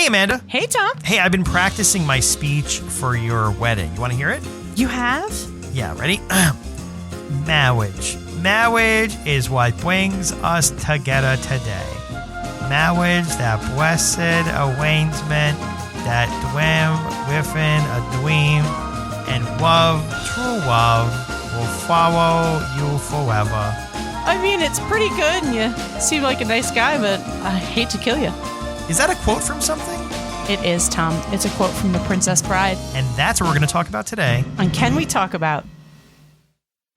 Hey, Amanda. Hey, Tom. Hey, I've been practicing my speech for your wedding. You want to hear it? You have? Yeah, ready? Marriage. Marriage is what brings us together today. Marriage, that blessed arrangement that dwell within a dream, and love, true love, will follow you forever. I mean, it's pretty good, and you seem like a nice guy, but I hate to kill you. Is that a quote from something? It is, Tom. It's a quote from The Princess Bride. And that's what we're going to talk about today. And Can We Talk About?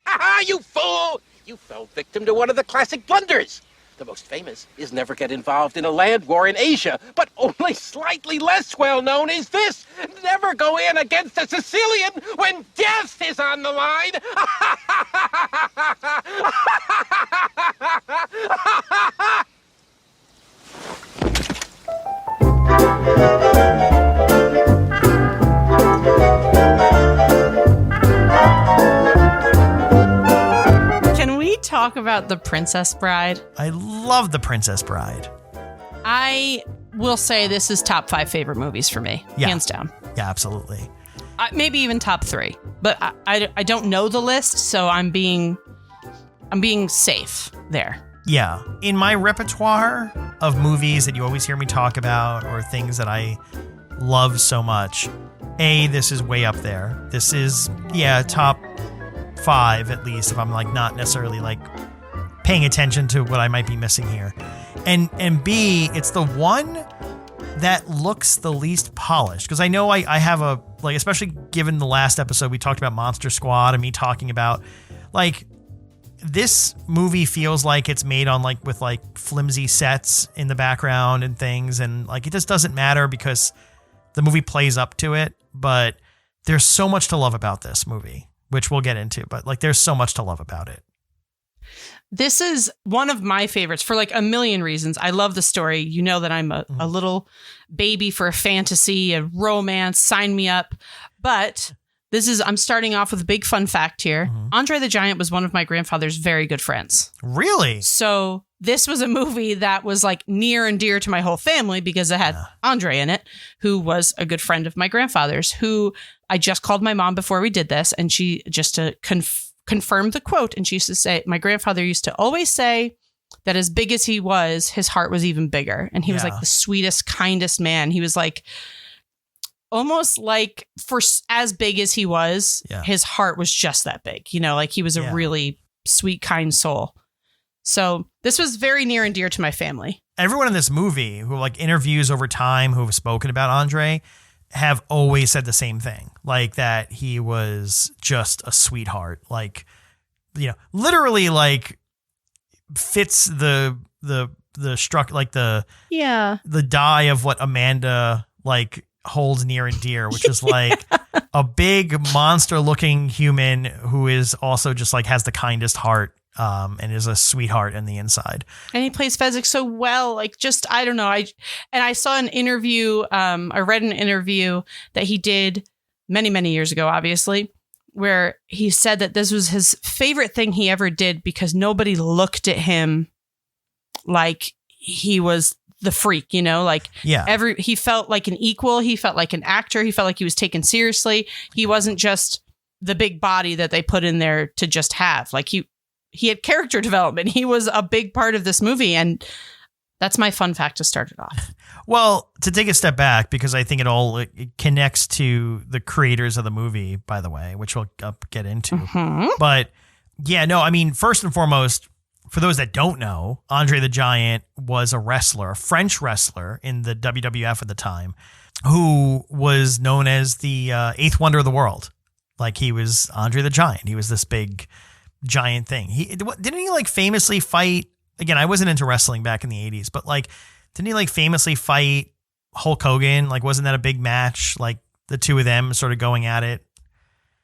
Ha-ha, you fool! You fell victim to one of the classic blunders. The most famous is never get involved in a land war in Asia, but only slightly less well known is this: never go in against a Sicilian when death is on the line. Can we talk about The Princess Bride? I love The Princess Bride. I will say this is top 5 favorite movies for me, hands down. Yeah, absolutely. Maybe even top 3, but I don't know the list, so I'm being safe there. Yeah. In my repertoire of movies that you always hear me talk about or things that I love so much, this is way up there. This is, top 5 at least, if I'm like not necessarily like paying attention to what I might be missing here. And B, it's the one that looks the least polished, because I know I have a, like, especially given the last episode we talked about Monster Squad and me talking about, like, this movie feels like it's made on like with like flimsy sets in the background and things, and like it just doesn't matter because the movie plays up to it. But there's so much to love about this movie, which we'll get into, but like there's so much to love about it. This is one of my favorites for like a million reasons. I love the story. You know that I'm a little baby for a fantasy, a romance, sign me up. But I'm starting off with a big fun fact here. Andre the Giant was one of my grandfather's very good friends. Really? So this was a movie that was like near and dear to my whole family because it had Andre in it, who was a good friend of my grandfather's, who I just called my mom before we did this. And she, just to confirm the quote, and she used to say, my grandfather used to always say that as big as he was, his heart was even bigger. And he was like the sweetest, kindest man. He was like, almost like for as big as he was, his heart was just that big. You know, like he was a really sweet, kind soul. So this was very near and dear to my family. Everyone in this movie who like interviews over time who have spoken about Andre have always said the same thing, like that he was just a sweetheart, like, you know, literally like fits the struck, like the die of what Amanda like holds near and dear, which is like a big monster looking human who is also just like has the kindest heart, and is a sweetheart in the inside. And he plays Fezzik so well. Like, just, I don't know. I saw an interview, I read an interview that he did many, many years ago, obviously, where he said that this was his favorite thing he ever did because nobody looked at him like he was the freak, you know, like he felt like an equal. He felt like an actor. He felt like he was taken seriously. He wasn't just the big body that they put in there to just have. Like he had character development. He was a big part of this movie. And that's my fun fact to start it off. Well, to take a step back, because I think it connects to the creators of the movie, by the way, which we'll get into. But yeah, no, I mean, first and foremost, for those that don't know, Andre the Giant was a wrestler, a French wrestler in the WWF at the time, who was known as the eighth wonder of the world. Like, he was Andre the Giant. He was this big giant thing. Didn't he like famously fight? Again, I wasn't into wrestling back in the 80s, but like, didn't he like famously fight Hulk Hogan? Like, wasn't that a big match? Like the two of them sort of going at it.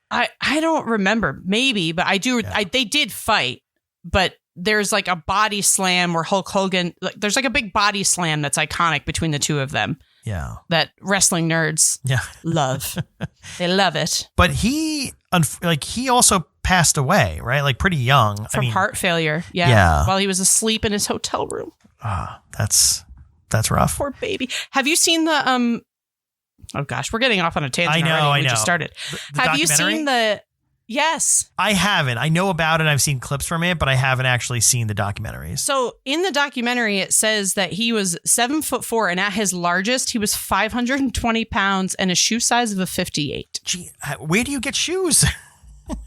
I don't remember, maybe, but I do. Yeah. They did fight, but there's like a body slam where Hulk Hogan, like, there's like a big body slam that's iconic between the two of them. Yeah. That wrestling nerds love. They love it. But he also passed away, right? Like pretty young. From heart failure. Yeah. While he was asleep in his hotel room. That's That's rough. Poor baby. Have you seen the oh gosh, we're getting off on a tangent. I know. We just started. The Have you seen the Yes. I haven't. I know about it. I've seen clips from it, but I haven't actually seen the documentaries. So in the documentary, it says that he was 7'4", and at his largest, he was 520 pounds and a shoe size of a 58. Gee, where do you get shoes?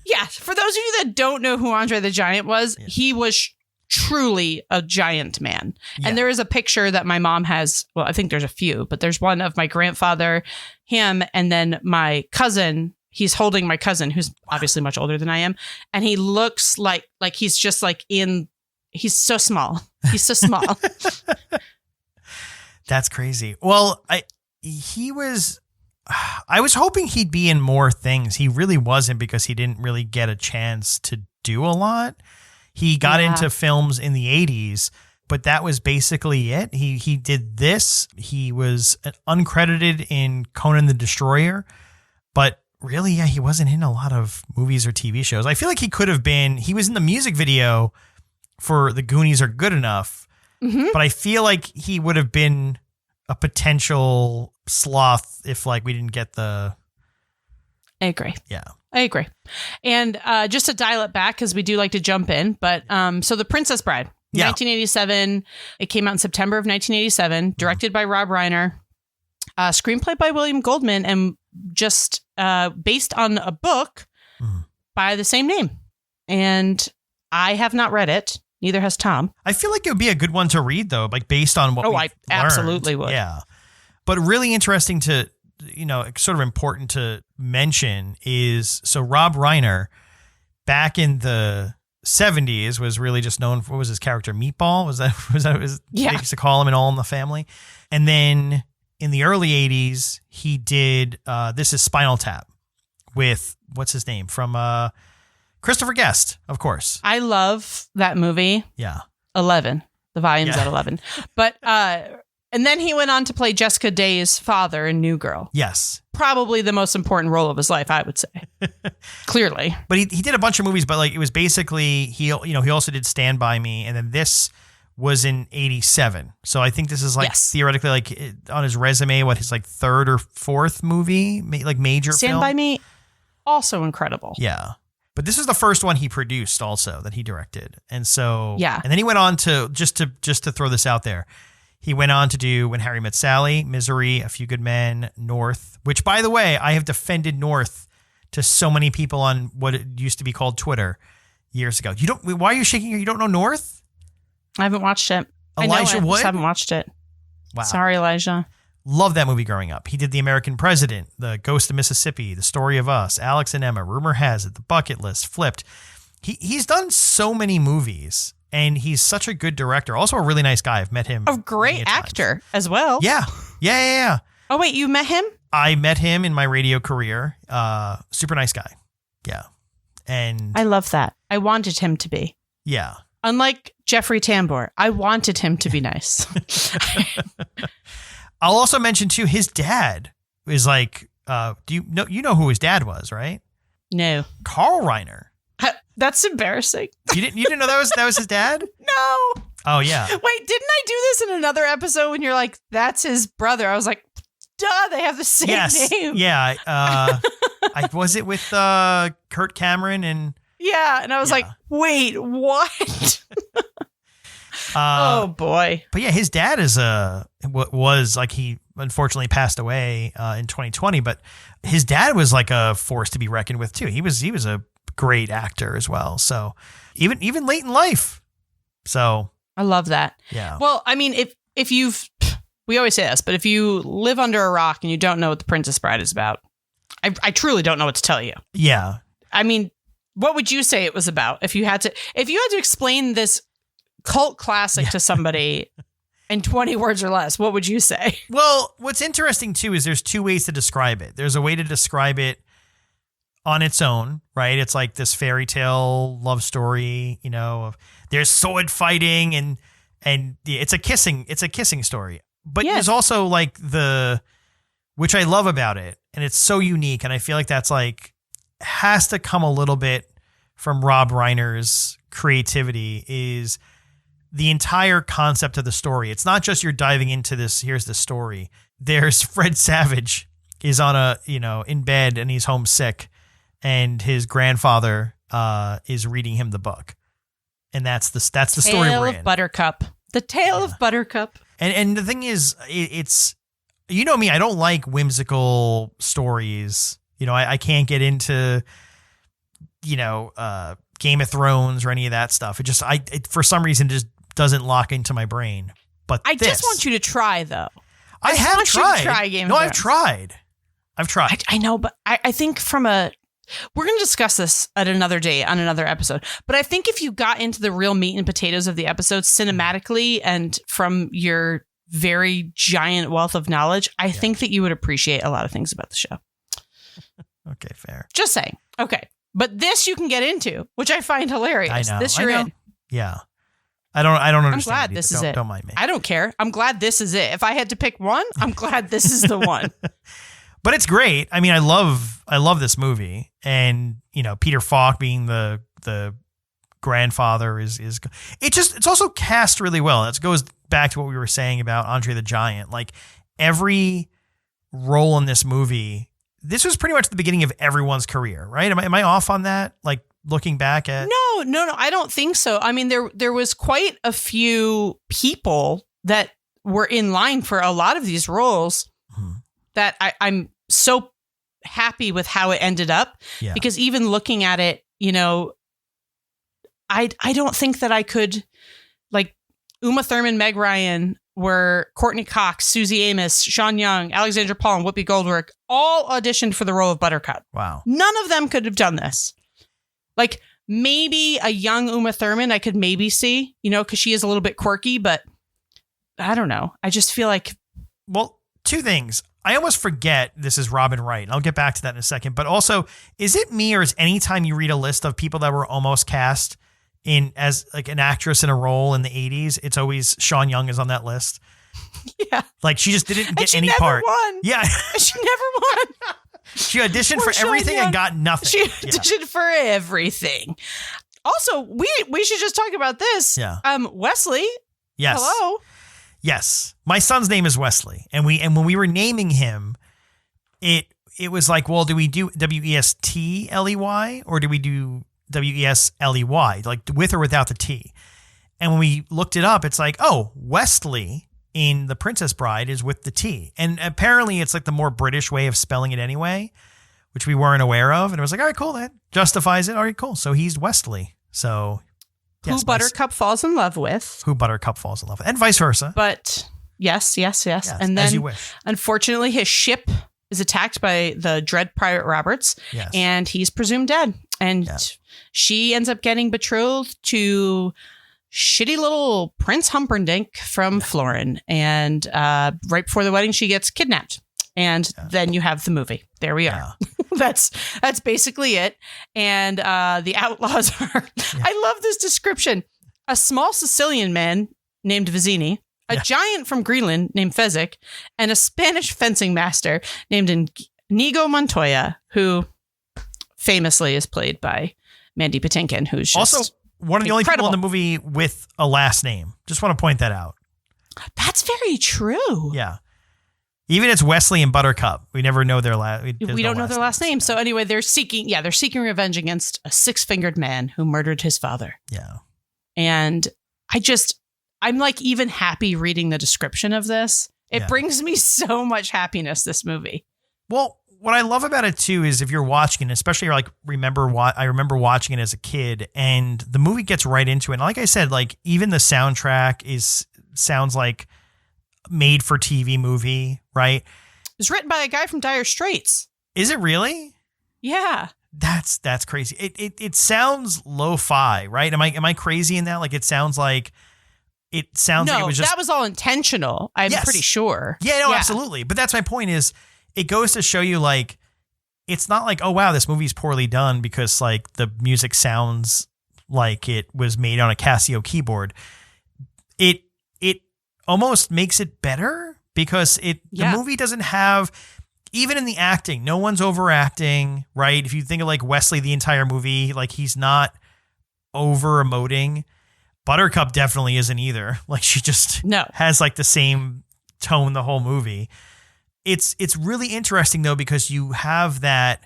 Yeah. For those of you that don't know who Andre the Giant was, he was truly a giant man. Yeah. And there is a picture that my mom has. Well, I think there's a few, but there's one of my grandfather, him, and then my cousin. He's holding my cousin, who's obviously much older than I am. And he looks like he's just like he's so small. He's so small. That's crazy. Well, I was hoping he'd be in more things. He really wasn't, because he didn't really get a chance to do a lot. He got into films in the 80s, but that was basically it. He did this. He was uncredited in Conan the Destroyer, but really, he wasn't in a lot of movies or TV shows. I feel like he could have been. He was in the music video for The Goonies Are Good Enough, but I feel like he would have been a potential sloth if we didn't get the. I agree. Yeah. I agree. And just to dial it back, because we do like to jump in, but so The Princess Bride, 1987, it came out in September of 1987, directed by Rob Reiner, screenplay by William Goldman, and just based on a book by the same name. And I have not read it. Neither has Tom. I feel like it would be a good one to read, though, based on what we learned. Absolutely would. Yeah. But really interesting to, sort of important to mention is, so Rob Reiner, back in the 70s, was really just known for, what was his character, Meatball? Was that what they used to call him in All in the Family? And then in the early 80s, he did This Is Spinal Tap with, what's his name? From Christopher Guest, of course. I love that movie. Yeah. 11. The volume's at 11. But, and then he went on to play Jessica Day's father in New Girl. Yes. Probably the most important role of his life, I would say. Clearly. But he did a bunch of movies, but it was basically, he also did Stand By Me, and then this was in 87. So I think this is theoretically on his resume, his third or fourth movie, major Stand film. By Me, also incredible. Yeah. But this is the first one he produced also that he directed. And so, yeah. And then he went on to, just to throw this out there, he went on to do When Harry Met Sally, Misery, A Few Good Men, North, which, by the way, I have defended North to so many people on what it used to be called Twitter years ago. Why are you shaking your, you don't know North? I haven't watched it. Elijah Wood? I just haven't watched it. Wow. Sorry, Elijah. Love that movie growing up. He did The American President, The Ghost of Mississippi, The Story of Us, Alex and Emma, Rumor Has It, The Bucket List, Flipped. He's done so many movies, and he's such a good director. Also a really nice guy. I've met him. A great actor as well. Yeah. Oh, wait, you met him? I met him in my radio career. Super nice guy. Yeah. And I love that. I wanted him to be. Yeah. Unlike Jeffrey Tambor, I wanted him to be nice. I'll also mention too, his dad is do you know who his dad was, right? No. Carl Reiner. That's embarrassing. You didn't know that was his dad? No. Oh yeah. Wait, didn't I do this in another episode when you're like, that's his brother? I was like, duh, they have the same name. Yeah. Was it with Kurt Cameron and yeah, and I was like, wait, what? Oh boy. But yeah, his dad he unfortunately passed away in 2020, but his dad was a force to be reckoned with too. He was a great actor as well. So even late in life. So I love that. Yeah. Well, I mean, if we always say this, but if you live under a rock and you don't know what The Princess Bride is about, I truly don't know what to tell you. Yeah. I mean, what would you say it was about if you had to explain this cult classic to somebody in 20 words or less? What would you say? Well, what's interesting too is there's two ways to describe it. There's a way to describe it on its own, right? It's like this fairy tale love story, there's sword fighting and it's a kissing story. But there's also which I love about it, and it's so unique, and I feel like that's has to come a little bit from Rob Reiner's creativity, is the entire concept of the story. It's not just you're diving into this, here's the story. There's Fred Savage is in bed and he's homesick, and his grandfather is reading him the book. And that's the story we're in. Tale of Buttercup. The Tale of Buttercup. And the thing is, it's, you know me, I don't like whimsical stories. I can't get into, Game of Thrones or any of that stuff. It for some reason just doesn't lock into my brain. But I just want you to try, though. I have tried. You to try Game of Thrones. I've tried. I know, but I think we're going to discuss this at another day on another episode. But I think if you got into the real meat and potatoes of the episode cinematically and from your very giant wealth of knowledge, I think that you would appreciate a lot of things about the show. Okay, fair. Just saying. Okay. But this you can get into, which I find hilarious. I know. This you're in. Yeah. I don't understand. I'm glad this is it. Don't mind me. I don't care. I'm glad this is it. If I had to pick one, I'm glad this is the one. But it's great. I mean, I love this movie, and Peter Falk being the grandfather is it's also cast really well. That goes back to what we were saying about Andre the Giant. Like every role in this movie, this was pretty much the beginning of everyone's career, right? Am I off on that? Like looking back at No, I don't think so. I mean, there was quite a few people that were in line for a lot of these roles that I'm so happy with how it ended up, because even looking at it, I don't think that I could, like, Uma Thurman, Meg Ryan were Courtney Cox, Susie Amos, Sean Young, Alexandra Paul, and Whoopi Goldberg all auditioned for the role of Buttercup. Wow. None of them could have done this. Like maybe a young Uma Thurman I could maybe see, because she is a little bit quirky, but I don't know. I just feel like. Well, two things. I almost forget this is Robin Wright, and I'll get back to that in a second. But also, is it me, or is anytime you read a list of people that were almost cast in as like an actress in a role in the 80s, it's always Sean Young is on that list? Yeah. Like she just didn't get she any never part. Won. Yeah. She never won. She auditioned for Sean everything Young. and got nothing. She auditioned for everything. Also, we should just talk about this. Yeah. Wesley. Yes. Hello. Yes. My son's name is Wesley. And when we were naming him, it was like, well, do we do Westley or do we do Wesley, like with or without the T? And when we looked it up, it's like, oh, Westley in The Princess Bride is with the T. And apparently it's like the more British way of spelling it anyway, which we weren't aware of. And it was like, all right, cool. That justifies it. All right, cool. So he's Wesley. So Who Buttercup falls in love with. Who Buttercup falls in love with. And vice versa. But yes. And then, as you wish. Unfortunately, his ship is attacked by the Dread Pirate Roberts. Yes. And he's presumed dead. And she ends up getting betrothed to shitty little Prince Humperdinck from Florin. And right before the wedding, she gets kidnapped. And then you have the movie. There we are. That's basically it. And the outlaws are, I love this description. A small Sicilian man named Vizzini, a giant from Greenland named Fezzik, and a Spanish fencing master named Inigo Montoya, who famously is played by Mandy Patinkin, who's just also one of the only people in the movie with a last name. Just want to point that out. That's very true. Yeah. Even it's Wesley and Buttercup. We never know their last. We don't know their last name. So anyway, they're seeking revenge against a six-fingered man who murdered his father. Yeah. And I'm like even happy reading the description of this. It brings me so much happiness, this movie. Well, what I love about it too is if you're watching it, especially like I remember watching it as a kid, and the movie gets right into it. And like I said, like even the soundtrack sounds like made for TV movie, right? It was written by a guy from Dire Straits. Is it really? Yeah. That's crazy. It sounds lo-fi, right? Am I crazy in that? Like it sounds like it was just, that was all intentional. I'm pretty sure. Yeah, no, absolutely. But that's my point is it goes to show you like it's not like, oh wow, this movie's poorly done because like the music sounds like it was made on a Casio keyboard. It almost makes it better because the movie doesn't have, even in the acting, no one's overacting, right? If you think of like Wesley, the entire movie, like he's not over emoting. Buttercup definitely isn't either. Like she just has like the same tone the whole movie. It's really interesting though, because you have that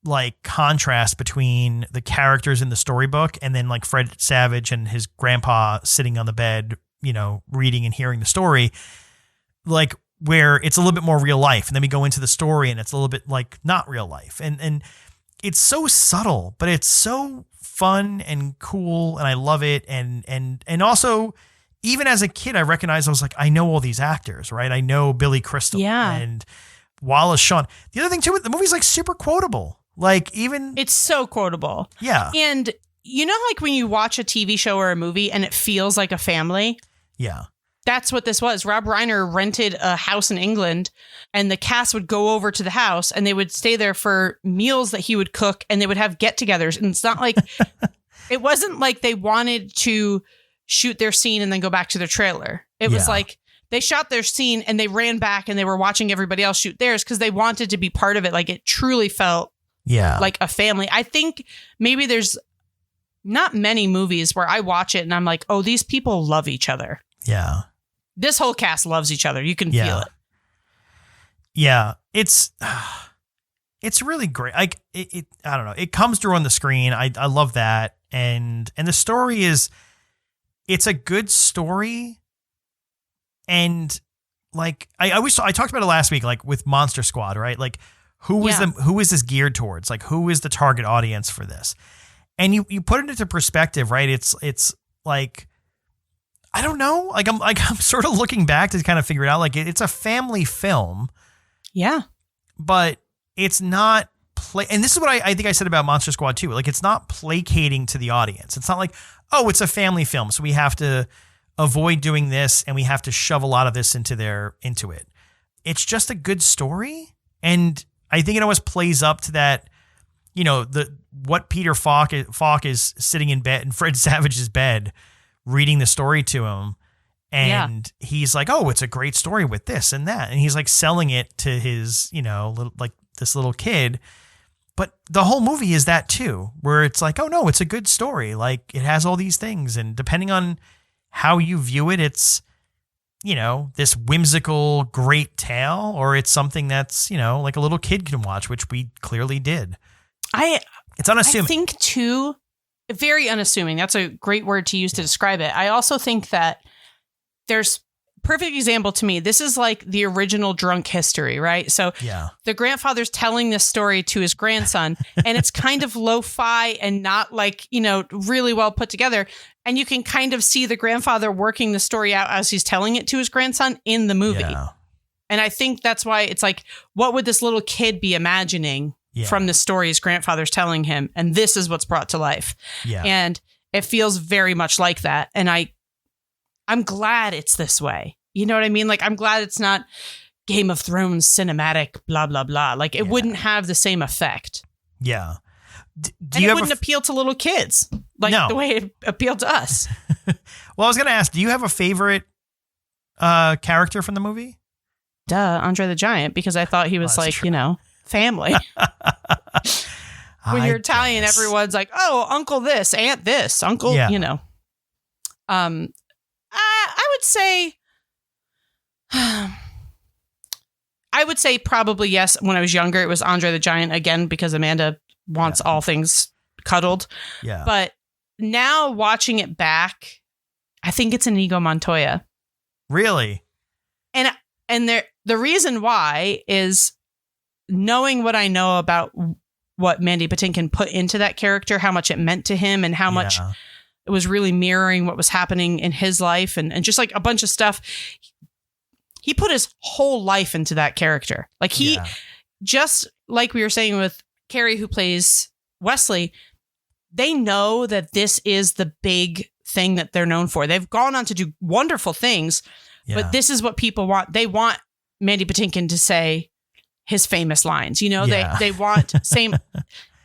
like contrast between the characters in the storybook and then like Fred Savage and his grandpa sitting on the bed, you know, reading and hearing the story, like where it's a little bit more real life. And then we go into the story and it's a little bit like not real life. And it's so subtle, but it's so fun and cool. And I love it. And also even as a kid, I recognized, I was like, I know all these actors, right? I know Billy Crystal and Wallace Shawn. The other thing too, the movie's like super quotable. Like even it's so quotable. Yeah. And you know, like when you watch a TV show or a movie and it feels like a family. Yeah. That's what this was. Rob Reiner rented a house in England and the cast would go over to the house and they would stay there for meals that he would cook and they would have get-togethers. And it's not like it wasn't like they wanted to shoot their scene and then go back to their trailer. It was like they shot their scene and they ran back and they were watching everybody else shoot theirs because they wanted to be part of it. Like it truly felt like a family. I think maybe there's not many movies where I watch it and I'm like, oh, these people love each other. Yeah. This whole cast loves each other. You can feel it. Yeah. It's really great. Like I don't know. It comes through on the screen. I love that. And the story it's a good story. And like, I talked about it last week, like with Monster Squad, right? Like who is this geared towards? Like who is the target audience for this? And you put it into perspective, right? It's like, I don't know. I'm sort of looking back to kind of figure it out. Like it's a family film. Yeah. But it's not and this is what I think I said about Monster Squad too. Like it's not placating to the audience. It's not like, oh, it's a family film, so we have to avoid doing this and we have to shove a lot of this into it. It's just a good story. And I think it always plays up to that, you know, what Peter Falk is sitting in bed in Fred Savage's bed reading the story to him. And he's like, oh, it's a great story with this and that. And he's like selling it to his, you know, like this little kid. But the whole movie is that too, where it's like, oh no, it's a good story. Like it has all these things. And depending on how you view it, it's, you know, this whimsical, great tale, or it's something that's, you know, like a little kid can watch, which we clearly did. It's unassuming. I think too, very unassuming. That's a great word to use to describe it. I also think that there's perfect example to me. This is like the original Drunk History, right? So the grandfather's telling this story to his grandson and it's kind of lo-fi and not like, you know, really well put together. And you can kind of see the grandfather working the story out as he's telling it to his grandson in the movie. Yeah. And I think that's why it's like, what would this little kid be imagining from the story his grandfather's telling him? And this is what's brought to life. Yeah. And it feels very much like that. And I'm glad it's this way. You know what I mean? Like, I'm glad it's not Game of Thrones cinematic, blah, blah, blah. Like, it wouldn't have the same effect. Yeah. And it wouldn't appeal to little kids like the way it appealed to us. Well, I was going to ask, do you have a favorite character from the movie? Duh, Andre the Giant, because I thought he was like, true. You know, family. When you're Italian, everyone's like, oh, uncle this, aunt this, uncle, you know. I would say probably yes. When I was younger, it was Andre the Giant again, because Amanda wants all things cuddled. Yeah. But now watching it back, I think it's Inigo Montoya. Really? And the reason why is knowing what I know about what Mandy Patinkin put into that character, how much it meant to him and how much it was really mirroring what was happening in his life and just like a bunch of stuff. He put his whole life into that character. Like just like we were saying with Carrie, who plays Wesley, they know that this is the big thing that they're known for. They've gone on to do wonderful things, but this is what people want. They want Mandy Patinkin to say his famous lines. You know, they want same,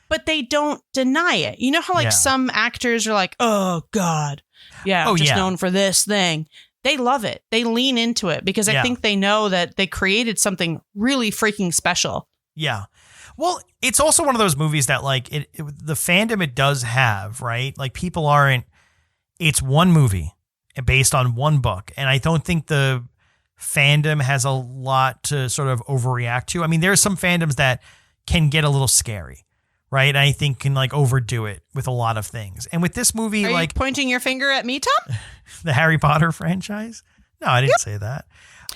but they don't deny it. You know how like some actors are like, oh God, known for this thing. They love it. They lean into it because I think they know that they created something really freaking special. Yeah. Well, it's also one of those movies that like the fandom it does have, right? Like people aren't, it's one movie based on one book. And I don't think the fandom has a lot to sort of overreact to. I mean, there's some fandoms that can get a little scary, right? And I think can like overdo it with a lot of things. And with this movie, Are like you pointing your finger at me, Tom? the Harry Potter franchise. No, I didn't say that.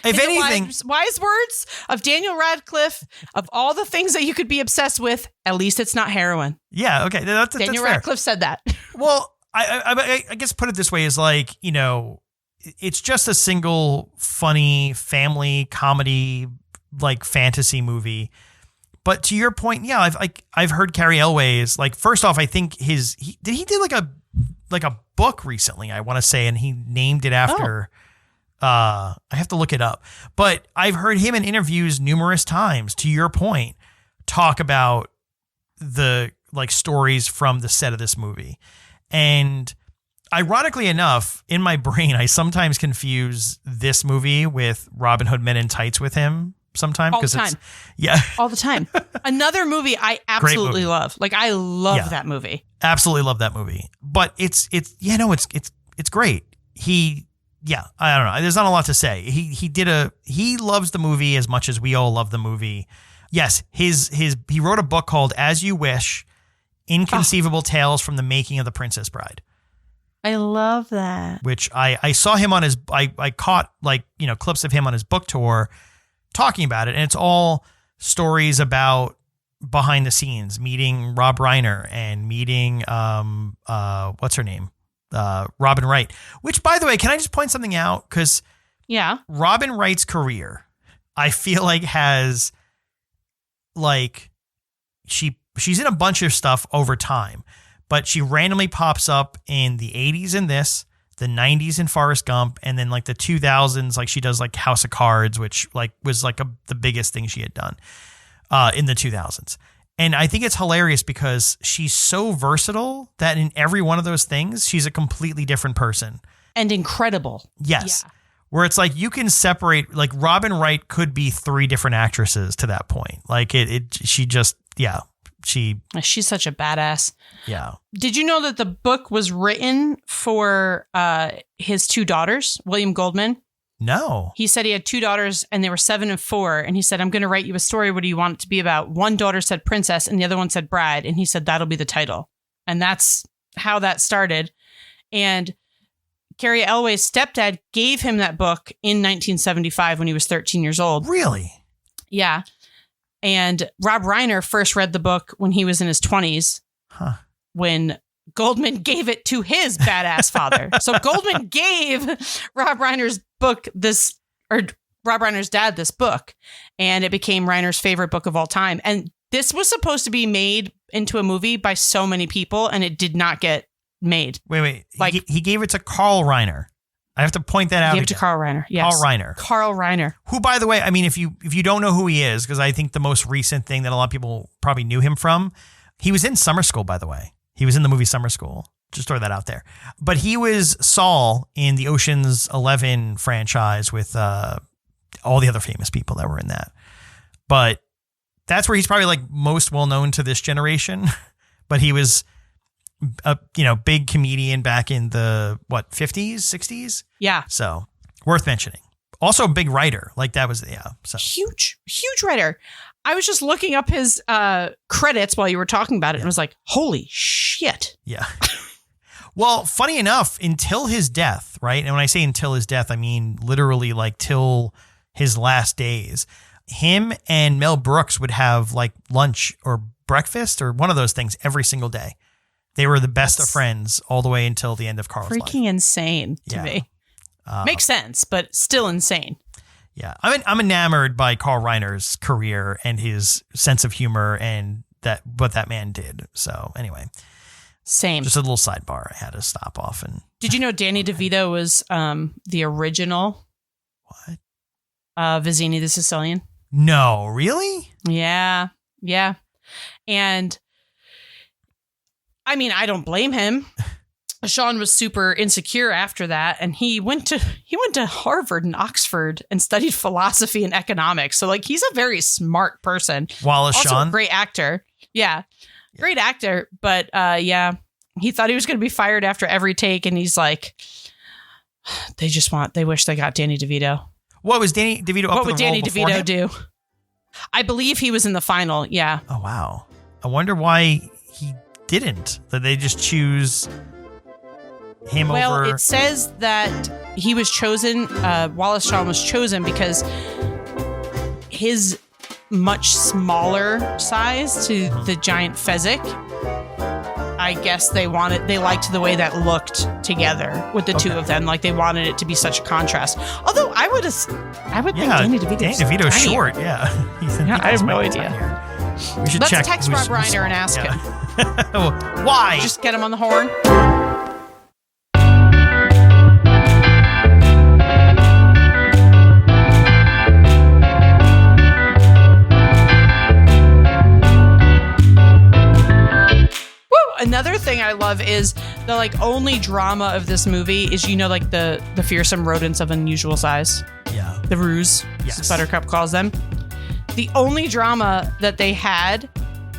If In the anything, wise words of Daniel Radcliffe, of all the things that you could be obsessed with, at least it's not heroin. yeah, okay, that's Daniel fair. Radcliffe said that. Well, I guess put it this way is like, you know, it's just a single funny family comedy, like fantasy movie. But to your point, yeah, I've heard Carrie Elway's, like, first off, I think he did like a book recently, I want to say, and he named it after, I have to look it up, but I've heard him in interviews numerous times, to your point, talk about the like stories from the set of this movie. And ironically enough, in my brain, I sometimes confuse this movie with Robin Hood Men in Tights with him sometimes. All the time. Yeah. All the time. Another movie I absolutely love. Like, I love that movie. Absolutely love that movie. But it's great. I don't know. There's not a lot to say. He loves the movie as much as we all love the movie. Yes, he wrote a book called As You Wish, Inconceivable Tales from the Making of the Princess Bride. I love that. Which I saw him on I caught like, you know, clips of him on his book tour talking about it. And it's all stories about behind the scenes, meeting Rob Reiner and meeting, what's her name? Robin Wright, which, by the way, can I just point something out? Because Robin Wright's career, I feel like has like she's in a bunch of stuff over time, but she randomly pops up in the 80s in this, the 90s in Forrest Gump, and then like the 2000s, like she does like House of Cards, which like was like the biggest thing she had done in the 2000s. And I think it's hilarious because she's so versatile that in every one of those things, she's a completely different person. And incredible. Yes. Yeah. Where it's like you can separate, like Robin Wright could be 3 different actresses to that point. Like she's such a badass. Yeah. Did you know that the book was written for his 2 daughters, William Goldman? No. He said he had 2 daughters and they were 7 and 4. And he said, I'm going to write you a story. What do you want it to be about? One daughter said princess and the other one said bride. And he said, that'll be the title. And that's how that started. And Carrie Elway's stepdad gave him that book in 1975 when he was 13 years old. Really? Yeah. And Rob Reiner first read the book when he was in his 20s. Huh. When Goldman gave it to his badass father. So Goldman gave Rob Reiner's Rob Reiner's dad this book, and it became Reiner's favorite book of all time. And this was supposed to be made into a movie by so many people, and it did not get made. Wait. Like he gave it to Carl Reiner. I have to point that out. He gave it to Carl Reiner. Yes. Carl Reiner. Who, by the way, I mean, if you don't know who he is, because I think the most recent thing that a lot of people probably knew him from, he was in Summer School, by the way. He was in the movie Summer School. Just throw that out there. But he was Saul in the Ocean's 11 franchise with all the other famous people that were in that. But that's where he's probably like most well known to this generation. But he was a big comedian back in the 50s, 60s. Yeah. So worth mentioning. Also a big writer. Like that was so huge writer. I was just looking up his credits while you were talking about it and was like, holy shit. Yeah. Well, funny enough, until his death, right? And when I say until his death, I mean literally like till his last days. Him and Mel Brooks would have like lunch or breakfast or one of those things every single day. They were the best of friends all the way until the end of Carl's life. Freaking insane to me. Makes sense, but still insane. Yeah. I'm enamored by Carl Reiner's career and his sense of humor and what that man did. So anyway. Same. Just a little sidebar. I had to stop off and. Did you know Danny DeVito was the original? What? Vizzini the Sicilian. No, really? Yeah. And I mean, I don't blame him. Sean was super insecure after that, and he went to Harvard and Oxford and studied philosophy and economics. So like he's a very smart person. Wallace also Shawn, a great actor. Yeah. Great actor, but He thought he was going to be fired after every take, and he's like, they wish they got Danny DeVito. What was Danny DeVito up What for would the role Danny before DeVito him? do? I believe he was in the final. Yeah. Oh, wow. I wonder why he didn't. That they just choose him Well, over. it says that he was chosen, Wallace Shawn was chosen because his much smaller size to the giant Fezzik, I guess they liked the way that looked together with the two Okay. of them. Like they wanted it to be such a contrast. Although I would think Danny DeVito's DeVito's tinier. short. Yeah. I have no idea. We should Let's check. text who's- Rob who's Reiner and small. ask him. Why? Just get him on the horn. Another thing I love is the like only drama of this movie is like the fearsome rodents of unusual size. Yeah. The ruse, Yes. as Buttercup calls them. The only drama that they had.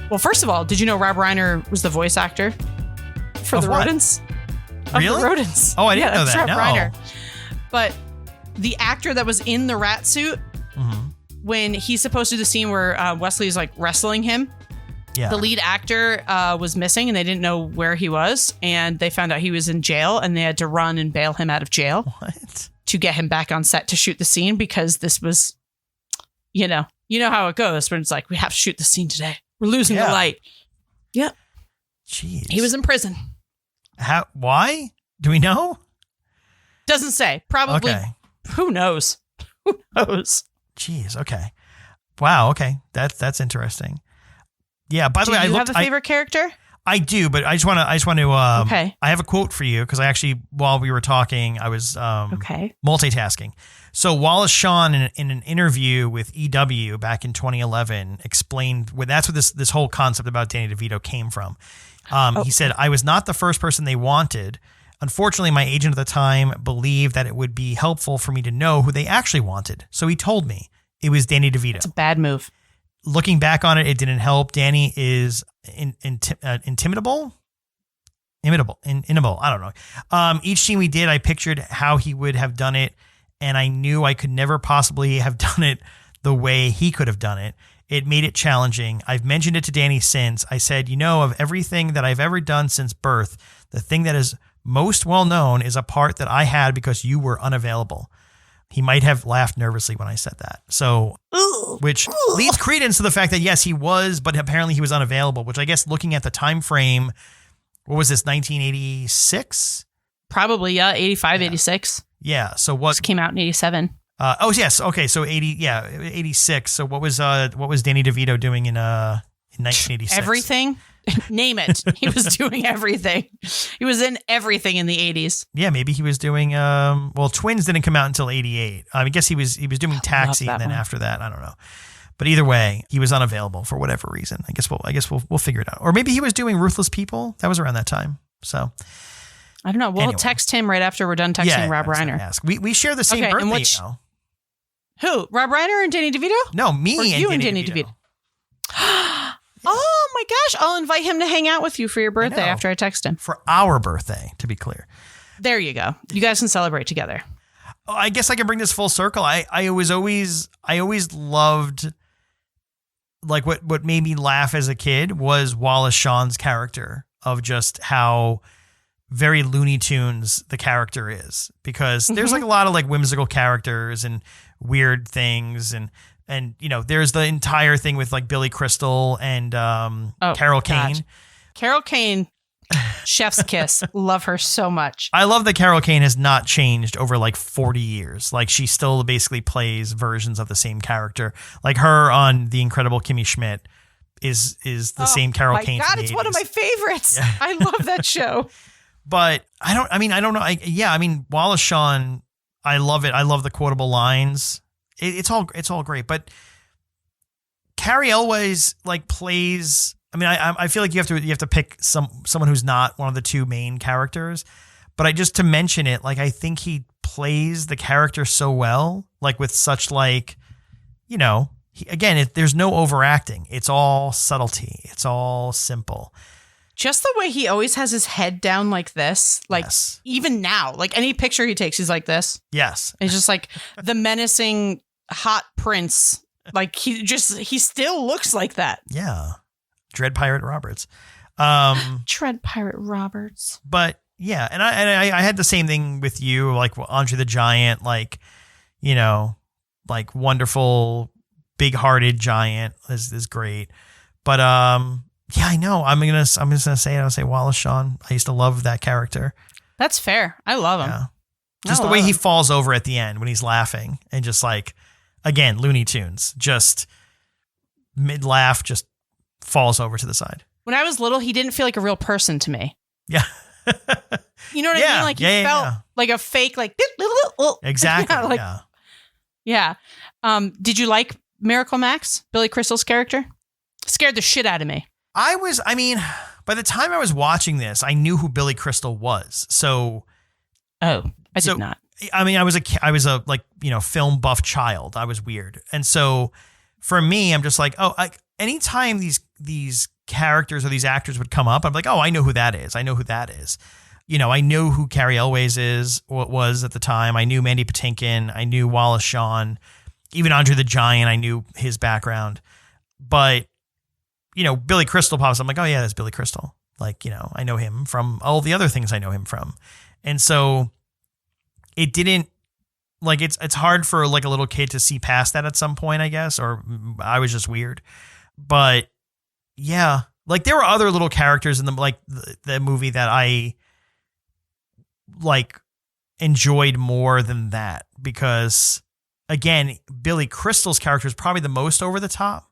Well, first of all, did you know Rob Reiner was the voice actor for Of the what? rodents? Of Really? the rodents. Oh, I didn't know that's that. Rob No. Reiner. But the actor that was in the rat suit, Mhm. when he's supposed to do the scene where Wesley's like wrestling him, Yeah. the lead actor was missing and they didn't know where he was, and they found out he was in jail and they had to run and bail him out of jail What? to get him back on set to shoot the scene because this was, you know how it goes when it's like, we have to shoot the scene today. We're losing the Yeah. light. Yeah. Jeez. He was in prison. How? Why? Do we know? Doesn't say. Probably. Okay. Who knows? Who knows? Jeez. Okay. Wow. Okay. That's interesting. Yeah. By the Do way, you have a favorite character? I do, but I just want to. Okay. I have a quote for you because I actually, while we were talking, I was Okay. multitasking. So Wallace Shawn, in an interview with EW back in 2011, explained that's what this whole concept about Danny DeVito came from. He said, "I was not the first person they wanted. Unfortunately, my agent at the time believed that it would be helpful for me to know who they actually wanted. So he told me it was Danny DeVito. It's a bad move. Looking back on it, it didn't help. Danny is inimitable. I don't know. Each scene we did, I pictured how he would have done it, and I knew I could never possibly have done it the way he could have done it. It made it challenging. I've mentioned it to Danny since. I said, of everything that I've ever done since birth, the thing that is most well known is a part that I had because you were unavailable." He might have laughed nervously when I said that. So, which leads credence to the fact that yes, he was, but apparently he was unavailable, which I guess looking at the time frame, what was this, 1986? Probably, yeah. 85, 86. Yeah. So what This came out in 87. oh yes, okay, so 86. So what was Danny DeVito doing in 1986? Everything. Name it. He was doing everything. He was in everything in the 80s. Yeah, maybe he was doing Twins didn't come out until 88. I guess he was doing Taxi, that and then one. after that, I don't know. But either way, he was unavailable for whatever reason. I guess we'll figure it out. Or maybe he was doing Ruthless People. That was around that time. So I don't know. We'll Anyway. text him right after we're done texting Rob I was gonna Reiner. ask. We share the same Okay, and birthday, which- Who? Rob Reiner and Danny DeVito? No, me Or and you and Danny Danny DeVito. Oh my gosh. I'll invite him to hang out with you for your birthday know. after I text him. For our birthday, to be clear. There you go. You guys can celebrate together. Oh, I guess I can bring this full circle. I always loved, like, what made me laugh as a kid was Wallace Shawn's character, of just how very Looney Tunes the character is, because there's like a lot of like whimsical characters and weird things, and there's the entire thing with like Billy Crystal and Carol Kane. God. Carol Kane, chef's kiss. Love her so much. I love that Carol Kane has not changed over like 40 years. Like, she still basically plays versions of the same character. Like, her on The Incredible Kimmy Schmidt is the same Carol Kane. My God, it's one of my favorites. Yeah. I love that show. But I don't know. Wallace Shawn, I love it. I love the quotable lines. It's all great. But Carrie Elwes like plays. I feel like you have to pick someone who's not one of the two main characters. But to mention it, like, I think he plays the character so well, like with such like, there's no overacting. It's all subtlety. It's all simple. Just the way he always has his head down like this, like Yes. even now, like any picture he takes, he's like this. Yes. He's just like the menacing hot prince. Like he still looks like that. Yeah. Dread Pirate Roberts. Tread Pirate Roberts. But yeah, and I had the same thing with you, like Andre the Giant, like, you know, like wonderful, big-hearted giant is great. But yeah, I know. I'm just gonna say it. I'll say Wallace Shawn. I used to love that character. That's fair. I love him. Yeah. Just the way he falls over at the end when he's laughing and just like, again, Looney Tunes, just mid-laugh, just falls over to the side. When I was little, he didn't feel like a real person to me. Yeah. You know what I mean? Like he felt like a fake, like exactly. Yeah, like, yeah. Did you like Miracle Max, Billy Crystal's character? Scared the shit out of me. I mean, by the time I was watching this, I knew who Billy Crystal was. So, I did not. I mean, I was a like, you know, film buff child. I was weird. And so for me, I'm just like, anytime these characters or these actors would come up, I'm like, oh, I know who that is. I know who that is. You know, I knew who Carrie Elways was at the time. I knew Mandy Patinkin. I knew Wallace Shawn. Even Andre the Giant, I knew his background. But, you know, Billy Crystal pops up. I'm like, oh, yeah, that's Billy Crystal. Like, you know, I know him from all the other things I know him from. And so it didn't, like, it's hard for like a little kid to see past that at some point, I guess, or I was just weird. But yeah, like there were other little characters in the movie that I like enjoyed more than that, because again, Billy Crystal's character is probably the most over the top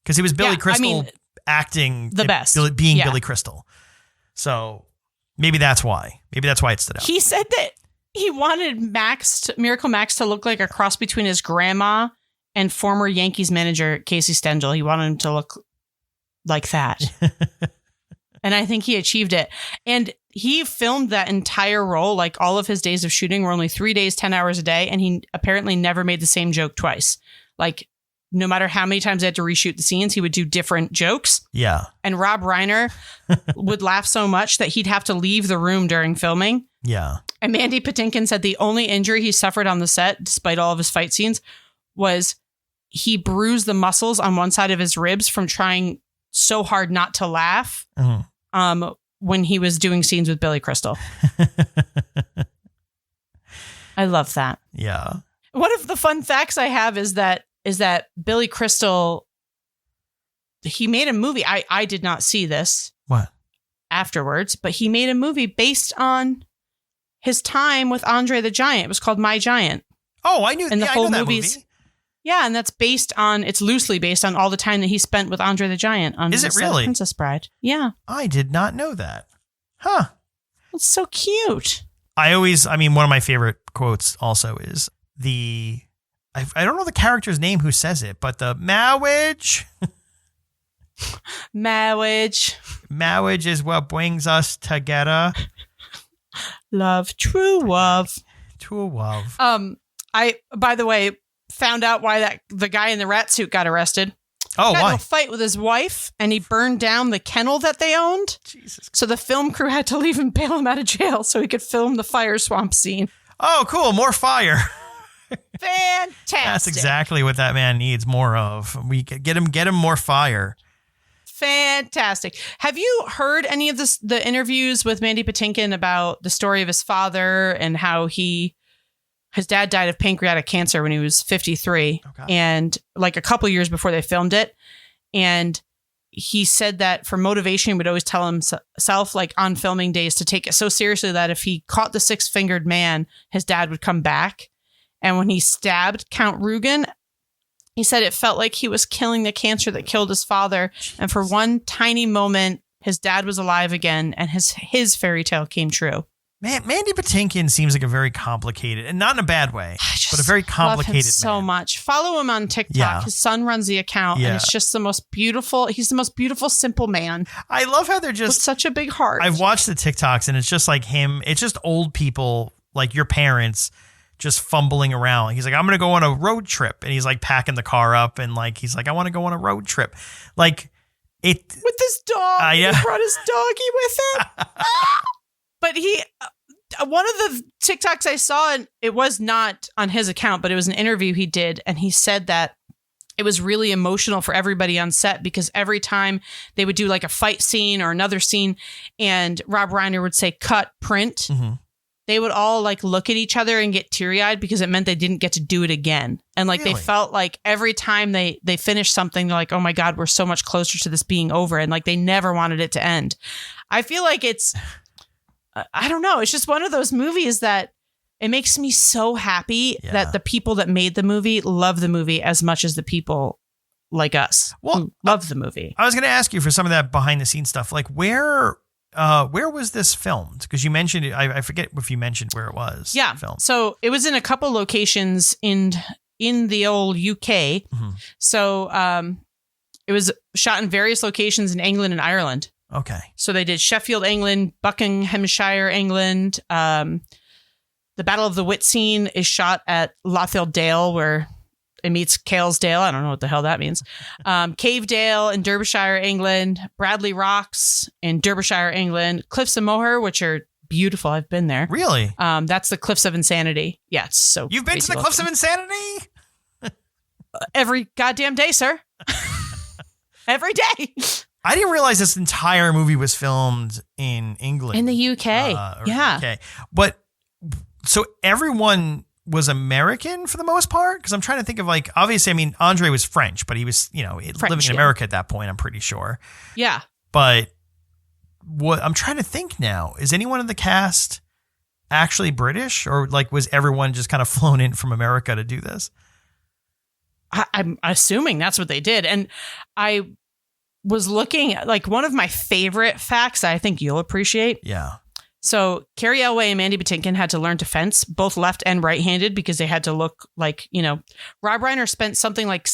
because he was Billy Crystal acting the best, being Billy Crystal. So maybe that's why it stood out. He said that he wanted Miracle Max to look like a cross between his grandma and former Yankees manager Casey Stengel. He wanted him to look like that. And I think he achieved it. And he filmed that entire role, like all of his days of shooting were only 3 days, 10 hours a day. And he apparently never made the same joke twice. Like no matter how many times they had to reshoot the scenes, he would do different jokes. Yeah. And Rob Reiner would laugh so much that he'd have to leave the room during filming. Yeah. And Mandy Patinkin said the only injury he suffered on the set, despite all of his fight scenes, was he bruised the muscles on one side of his ribs from trying so hard not to laugh when he was doing scenes with Billy Crystal. I love that. Yeah. One of the fun facts I have is that Billy Crystal, he made a movie. I did not see this. What? Afterwards, but he made a movie based on his time with Andre the Giant. It was called My Giant. Oh, I knew. And the whole I know that movie's movie. Yeah, and it's loosely based on all the time that he spent with Andre the Giant on Is it really? Princess Bride. Yeah. I did not know that. Huh. It's so cute. One of my favorite quotes also is I don't know the character's name who says it, but the marriage. Marriage is what brings us together. Love, true love. True love. I, by the way, found out why the guy in the rat suit got arrested. Oh, He got why? in a fight with his wife, and he burned down the kennel that they owned. Jesus. So the film crew had to leave and bail him out of jail so he could film the fire swamp scene. Oh, cool. More fire. Fantastic. That's exactly what that man needs more of. We could get him more fire. Fantastic. Have you heard any of the interviews with Mandy Patinkin about the story of his father and how his dad died of pancreatic cancer when he was 53 and like a couple years before they filmed it. And he said that for motivation, he would always tell himself, like on filming days, to take it so seriously that if he caught the six-fingered man, his dad would come back. And when he stabbed Count Rugen, he said it felt like he was killing the cancer that killed his father. Jeez. And for one tiny moment, his dad was alive again and his fairy tale came true. Man, Mandy Patinkin seems like a very complicated, and not in a bad way, but a very complicated love him so man. much. Follow him on TikTok. Yeah. His son runs the account, and it's just the most beautiful. He's the most beautiful, simple man. I love how they're just with such a big heart. I've watched the TikToks, and it's just like him. It's just old people, like your parents, just fumbling around. He's like, I'm going to go on a road trip. And he's like packing the car up, and like, he's like, I want to go on a road trip. Like, with this dog. Yeah. He brought his doggy with him. But one of the TikToks I saw, and it was not on his account, but it was an interview he did. And he said that it was really emotional for everybody on set because every time they would do like a fight scene or another scene and Rob Reiner would say, cut, print, they would all like look at each other and get teary eyed because it meant they didn't get to do it again. And like Really? they felt like every time they finished something, they're like, oh my God, we're so much closer to this being over. And like they never wanted it to end. I feel like it's, I don't know. It's just one of those movies that it makes me so happy that the people that made the movie love the movie as much as the people like us who love the movie. I was going to ask you for some of that behind the scenes stuff. Like where was this filmed? Because you mentioned it. I forget if you mentioned where it was. Yeah. Filmed. So it was in a couple locations in the old UK. So it was shot in various locations in England and Ireland. Okay. So they did Sheffield, England, Buckinghamshire, England. The Battle of the Wit scene is shot at Lothiel Dale, where it meets Kalesdale. I don't know what the hell that means. Cavedale in Derbyshire, England. Bradley Rocks in Derbyshire, England. Cliffs of Moher, which are beautiful. I've been there. Really? That's the Cliffs of Insanity. Yeah, it's so You've been to the Cliffs of Insanity? every goddamn day, sir. Every day. I didn't realize this entire movie was filmed in England. In the UK. Yeah. UK. But so everyone was American for the most part? Because I'm trying to think of like, obviously, I mean, Andre was French, but he was, living in America at that point, I'm pretty sure. Yeah. But what I'm trying to think now, is anyone in the cast actually British, or like was everyone just kind of flown in from America to do this? I'm assuming that's what they did. And I was looking at like one of my favorite facts I think you'll appreciate. Yeah. So Carrie Elway and Mandy Patinkin had to learn to fence both left and right-handed because they had to look like, Rob Reiner spent something like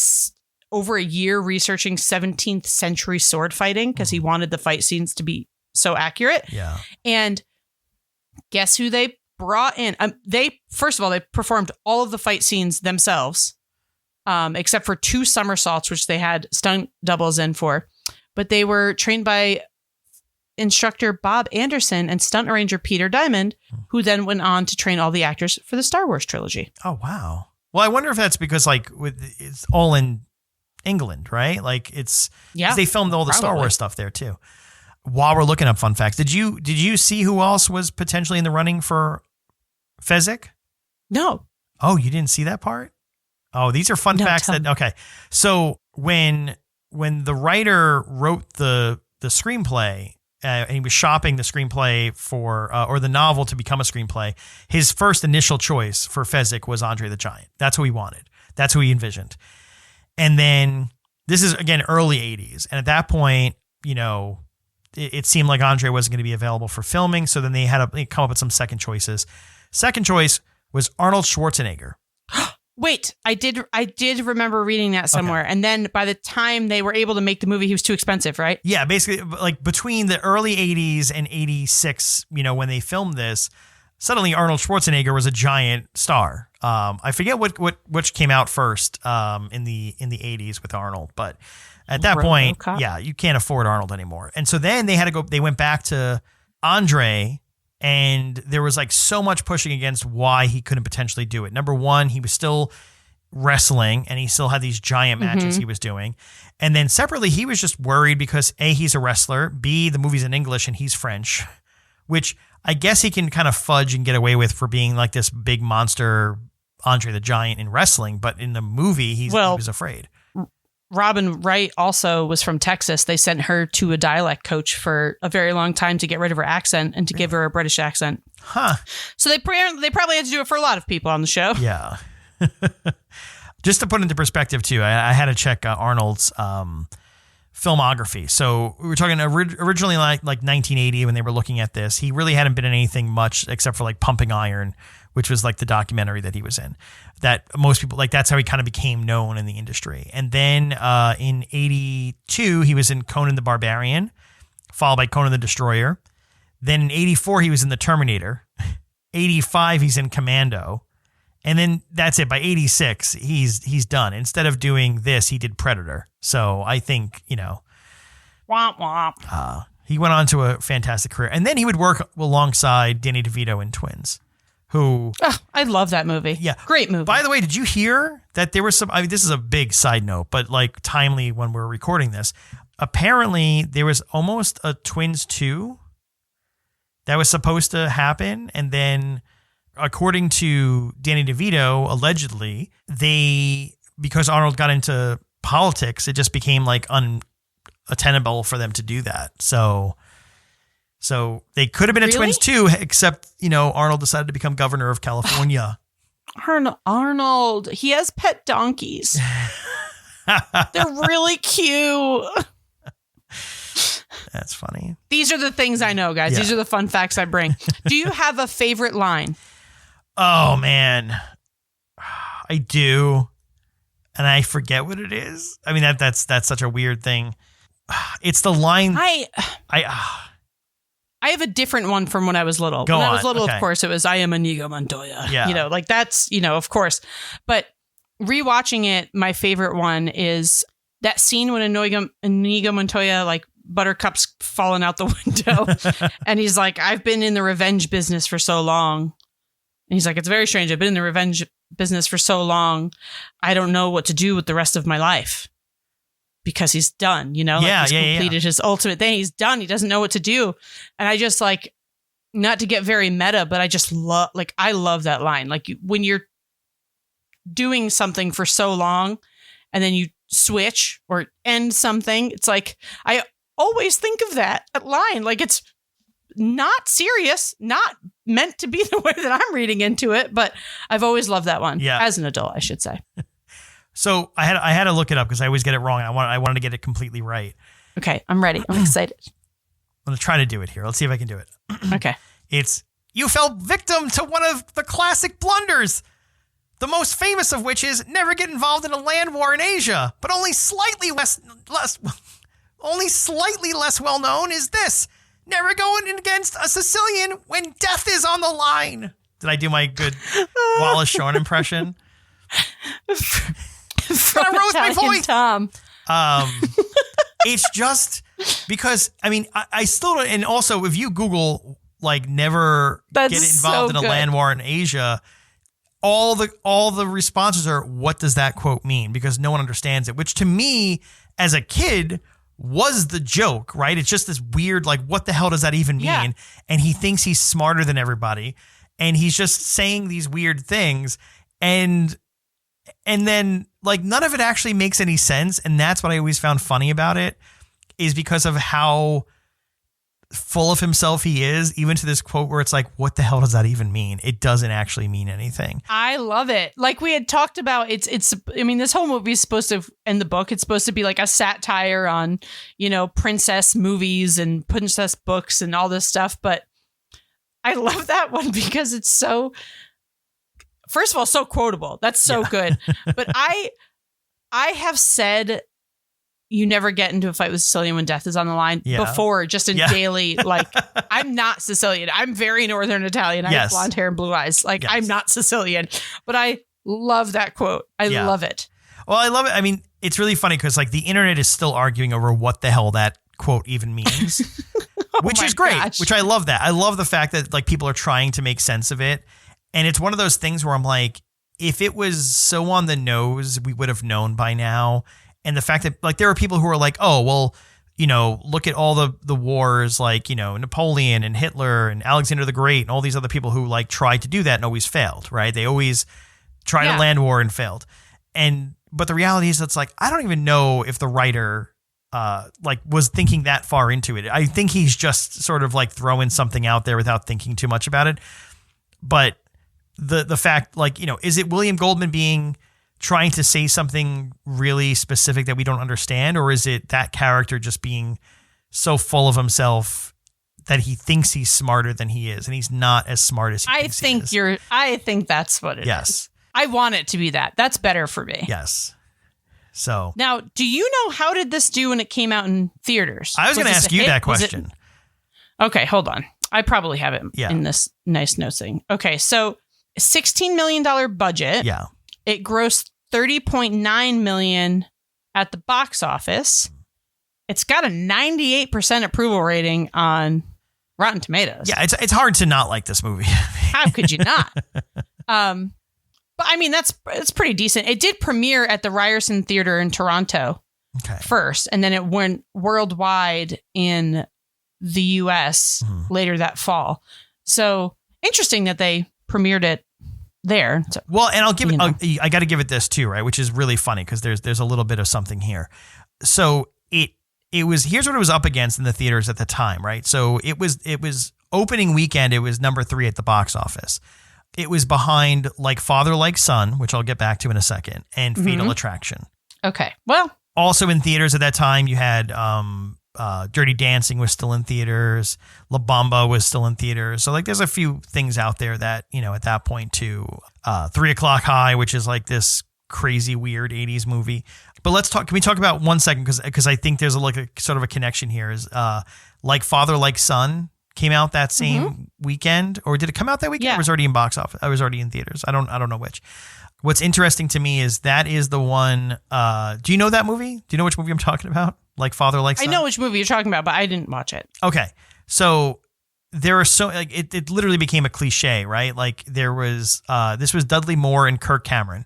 over a year researching 17th century sword fighting because he wanted the fight scenes to be so accurate. Yeah. And guess who they brought in? First of all, they performed all of the fight scenes themselves, except for 2 somersaults, which they had stunt doubles in for. But they were trained by instructor Bob Anderson and stunt arranger Peter Diamond, who then went on to train all the actors for the Star Wars trilogy. Oh, wow. Well, I wonder if that's because like it's all in England, right? Like they filmed all the Star Wars stuff there too. While we're looking up fun facts, did you see who else was potentially in the running for Fezzik? No. Oh, you didn't see that part? Oh, these are fun facts okay. So when the writer wrote the screenplay, and he was shopping the screenplay for, or the novel to become a screenplay, his first initial choice for Fezzik was Andre the Giant. That's who he wanted. That's who he envisioned. And then this is, again, early 80s. And at that point, it seemed like Andre wasn't going to be available for filming. So then they had to come up with some second choices. Second choice was Arnold Schwarzenegger. Wait, I did remember reading that somewhere. Okay. And then by the time they were able to make the movie, he was too expensive, right? Yeah, basically like between the early 80s and 86, when they filmed this, suddenly Arnold Schwarzenegger was a giant star. I forget which came out first in the 80s with Arnold, but at that point, you can't afford Arnold anymore. And so then they went back to Andre. And there was like so much pushing against why he couldn't potentially do it. Number one, he was still wrestling and he still had these giant matches he was doing. And then separately, he was just worried because A, he's a wrestler, B, the movie's in English and he's French, which I guess he can kind of fudge and get away with for being like this big monster Andre the Giant in wrestling. But in the movie, he was afraid. Robin Wright also was from Texas. They sent her to a dialect coach for a very long time to get rid of her accent and to give her a British accent. Huh. So they probably had to do it for a lot of people on the show. Yeah. Just to put into perspective too, I had to check Arnold's filmography. So we were talking originally like 1980 when they were looking at this. He really hadn't been in anything much except for like Pumping Iron, which was like the documentary that he was in, that most people like, that's how he kind of became known in the industry. And then in 82, he was in Conan the Barbarian, followed by Conan the Destroyer. Then in 84, he was in The Terminator. 85, he's in Commando. And then that's it. By 86, he's done. Instead of doing this, he did Predator. So I think, Womp womp. He went on to a fantastic career. And then he would work alongside Danny DeVito in Twins, who... Oh, I love that movie. Yeah. Great movie. By the way, did you hear that there was some... I mean, this is a big side note, but like timely when we're recording this. Apparently, there was almost a Twins 2 that was supposed to happen. And then, according to Danny DeVito, allegedly, because Arnold got into politics, it just became like unattainable for them to do that. So they could have been a Twins 2, except, Arnold decided to become governor of California. Arnold, he has pet donkeys. They're really cute. That's funny. These are the things I know, guys. Yeah. These are the fun facts I bring. Do you have a favorite line? Oh, man. I do. And I forget what it is. I mean, that's such a weird thing. It's the line. I have a different one from when I was little. When I was little, okay. Of course, it was, I am Inigo Montoya. Yeah. That's, of course. But rewatching it, my favorite one is that scene when Inigo Montoya, like, Buttercup's falling out the window. And he's like, I've been in the revenge business for so long. And he's like, it's very strange. I've been in the revenge business for so long. I don't know what to do with the rest of my life. Because he's done, he's completed his ultimate thing. He's done. He doesn't know what to do. And I just like, not to get very meta, but I just love, I love that line. Like when you're doing something for so long and then you switch or end something, it's like, I always think of that line. Like it's not serious, not meant to be the way that I'm reading into it, but I've always loved that one. Yeah. As an adult, I should say. So I had to look it up because I always get it wrong. I wanted to get it completely right. Okay, I'm ready. I'm excited. I'm going to try to do it here. Let's see if I can do it. Okay. It's, you fell victim to one of the classic blunders, the most famous of which is never get involved in a land war in Asia, but only slightly less well known is this: never going against a Sicilian when death is on the line. Did I do my good Wallace Shawn impression? From I rose my Italian voice. Tom. It's just because, I mean, I still don't, and also if you Google like never That's get involved so in a good. land war in Asia, all the responses are, what does that quote mean? Because no one understands it, which to me as a kid was the joke, right? It's just this weird, like, what the hell does that even mean? Yeah. And he thinks he's smarter than everybody. And he's just saying these weird things. And then like none of it actually makes any sense. And that's what I always found funny about it, is because of how full of himself he is, even to this quote where it's like, what the hell does that even mean? It doesn't actually mean anything. I love it. Like we had talked about, I mean, this whole movie is supposed to, in the book, it's supposed to be like a satire on, princess movies and princess books and all this stuff. But I love that one because it's so, first of all, so quotable. That's so good. But I have said, you never get into a fight with Sicilian when death is on the line before, just in daily, like, I'm not Sicilian. I'm very Northern Italian. I have blonde hair and blue eyes. Like, I'm not Sicilian. But I love that quote. I love it. Well, I love it. I mean, it's really funny because like the internet is still arguing over what the hell that quote even means, which is great, which I love that. I love the fact that like people are trying to make sense of it. And it's one of those things where I'm like, if it was so on the nose, we would have known by now. And the fact that like there are people who are like, oh, well, look at all the wars like, Napoleon and Hitler and Alexander the Great and all these other people who like tried to do that and always failed, right? They always tried a land war and failed. But the reality is it's like, I don't even know if the writer like was thinking that far into it. I think he's just sort of like throwing something out there without thinking too much about it. But the fact like, is it William Goldman trying to say something really specific that we don't understand? Or is it that character just being so full of himself that he thinks he's smarter than he is, and he's not as smart as he thinks he is? I think that's what it is. I want it to be that. That's better for me. Yes. So now, do you know how did this do when it came out in theaters? I was going to ask you that question. Okay, hold on. I probably have it in this nice notes thing. Okay, so $16 million budget. Yeah. It grossed $30.9 million at the box office. It's got a 98% approval rating on Rotten Tomatoes. Yeah, it's hard to not like this movie. How could you not? But I mean, it's pretty decent. It did premiere at the Ryerson Theater in Toronto first, and then it went worldwide in the US later that fall. So interesting that they premiered it there. So, well, and I'll give it, I got to give it this too, right? Which is really funny because there's a little bit of something here. So here's what it was up against in the theaters at the time, right? So it was opening weekend. It was number 3 at the box office. It was behind Like Father, Like Son, which I'll get back to in a second, and Fatal Attraction. Okay. Well, also in theaters at that time, you had Dirty Dancing was still in theaters. La Bamba was still in theaters. So like there's a few things out there that, at that point too. 3 O'Clock High, which is like this crazy, weird 80s movie. But can we talk about 1 second? Because I think there's a sort of a connection here is Like Father, Like Son came out that same weekend, or did it come out that weekend? Yeah. Or was already in box office? I was already in theaters. I don't know which. What's interesting to me is that is the one. Do you know that movie? Do you know which movie I'm talking about? Like Father, Like Son? I know which movie you're talking about, but I didn't watch it. Okay. So there are it literally became a cliche, right? Like there was, this was Dudley Moore and Kirk Cameron